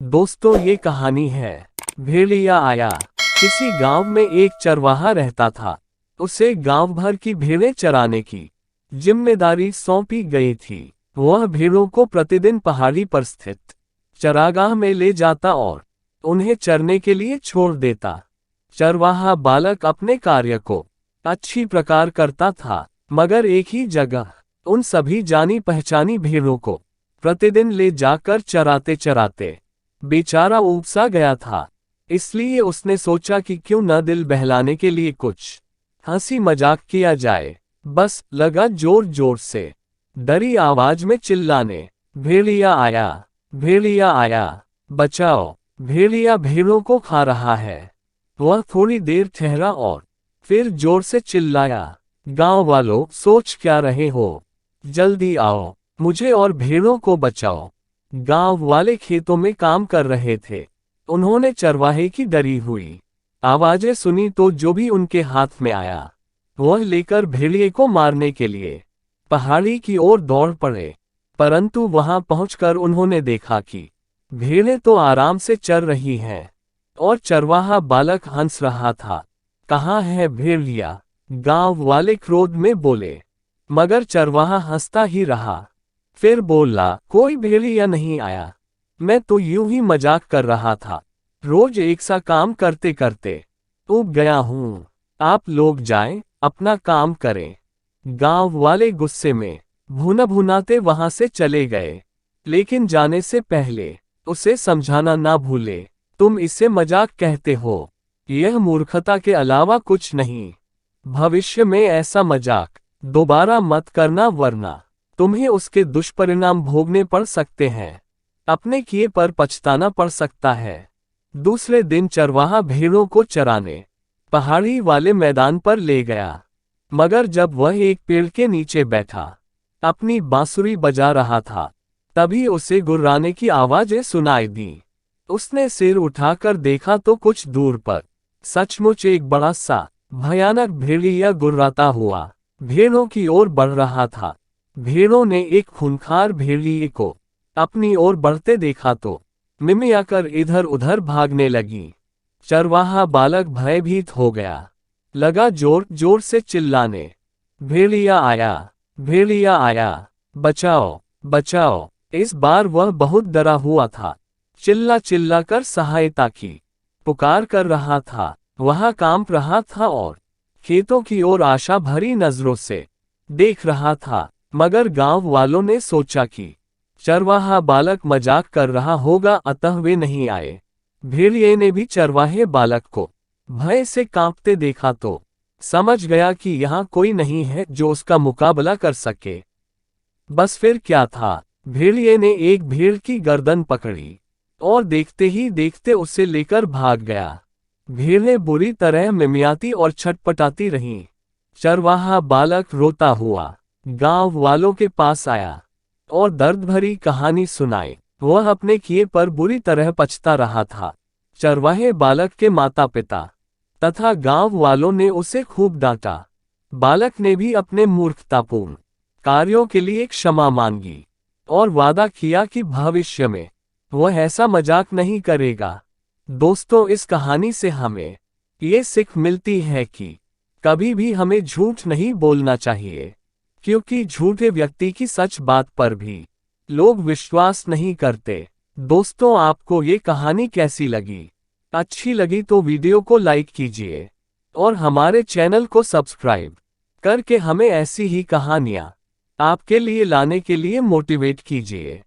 दोस्तों ये कहानी है भेड़िया आया। किसी गांव में एक चरवाहा रहता था। उसे गांव भर की भेड़ें चराने की जिम्मेदारी सौंपी गई थी। वह भेड़ों को प्रतिदिन पहाड़ी पर स्थित चरागाह में ले जाता और उन्हें चरने के लिए छोड़ देता। चरवाहा बालक अपने कार्य को अच्छी प्रकार करता था, मगर एक ही जगह उन सभी जानी पहचानी भेड़ों को प्रतिदिन ले जाकर चराते चराते बेचारा ऊब सा गया था। इसलिए उसने सोचा कि क्यों न दिल बहलाने के लिए कुछ हंसी मजाक किया जाए। बस लगा जोर जोर से डरी आवाज में चिल्लाने, भेड़िया आया, भेड़िया आया, बचाओ, भेड़िया भेड़ों को खा रहा है। वह थोड़ी देर ठहरा और फिर जोर से चिल्लाया, गांव वालों, सोच क्या रहे हो? जल्दी आओ, मुझे और भेड़ों को बचाओ। गांव वाले खेतों में काम कर रहे थे। उन्होंने चरवाहे की डरी हुई आवाजें सुनी तो जो भी उनके हाथ में आया वह लेकर भेड़िए को मारने के लिए पहाड़ी की ओर दौड़ पड़े। परंतु वहां पहुंचकर उन्होंने देखा कि भेड़ें तो आराम से चर रही हैं और चरवाहा बालक हंस रहा था। कहाँ है भेड़िया? गांव वाले क्रोध में बोले, मगर चरवाहा हंसता ही रहा। फिर बोला, कोई भेड़िया नहीं आया, मैं तो यूं ही मजाक कर रहा था। रोज एक सा काम करते करते ऊब गया हूं। आप लोग जाएं, अपना काम करें। गांव वाले गुस्से में भुना भुनाते वहां से चले गए, लेकिन जाने से पहले उसे समझाना ना भूले, तुम इसे मजाक कहते हो, यह मूर्खता के अलावा कुछ नहीं। भविष्य में ऐसा मजाक दोबारा मत करना, वरना तुम्हें उसके दुष्परिणाम भोगने पड़ सकते हैं। अपने किए पर पछताना पड़ सकता है। दूसरे दिन चरवाहा भेड़ों को चराने पहाड़ी वाले मैदान पर ले गया, मगर जब वह एक पेड़ के नीचे बैठा अपनी बांसुरी बजा रहा था, तभी उसे गुर्राने की आवाजें सुनाई दी। उसने सिर उठाकर देखा तो कुछ दूर पर सचमुच एक बड़ा सा भयानक भेड़िया गुर्राता हुआ भेड़ों की ओर बढ़ रहा था। भेड़ों ने एक खूंखार भेड़िए को अपनी ओर बढ़ते देखा तो मिमियाकर इधर उधर भागने लगी। चरवाहा बालक भयभीत हो गया, लगा जोर जोर से चिल्लाने, भेड़िया आया, भेड़िया आया, बचाओ, बचाओ। इस बार वह बहुत डरा हुआ था। चिल्ला चिल्ला कर सहायता की पुकार कर रहा था। वह कांप रहा था और खेतों की ओर आशा भरी नजरों से देख रहा था, मगर गांव वालों ने सोचा कि चरवाहा बालक मजाक कर रहा होगा, अतः वे नहीं आए। भेड़िए ने भी चरवाहे बालक को भय से कांपते देखा तो समझ गया कि यहाँ कोई नहीं है जो उसका मुकाबला कर सके। बस फिर क्या था, भेड़िए ने एक भेड़ की गर्दन पकड़ी और देखते ही देखते उसे लेकर भाग गया। भेड़ें बुरी तरह मिमियाती और छटपटाती रहीं। चरवाहा बालक रोता हुआ गांव वालों के पास आया और दर्द भरी कहानी सुनाई। वह अपने किए पर बुरी तरह पछता रहा था। चरवाहे बालक के माता पिता तथा गांव वालों ने उसे खूब डांटा। बालक ने भी अपने मूर्खतापूर्ण कार्यों के लिए क्षमा मांगी और वादा किया कि भविष्य में वह ऐसा मजाक नहीं करेगा। दोस्तों, इस कहानी से हमें ये सीख मिलती है कि कभी भी हमें झूठ नहीं बोलना चाहिए, क्योंकि झूठे व्यक्ति की सच बात पर भी लोग विश्वास नहीं करते। दोस्तों, आपको ये कहानी कैसी लगी? अच्छी लगी तो वीडियो को लाइक कीजिए और हमारे चैनल को सब्सक्राइब करके हमें ऐसी ही कहानियाँ आपके लिए लाने के लिए मोटिवेट कीजिए।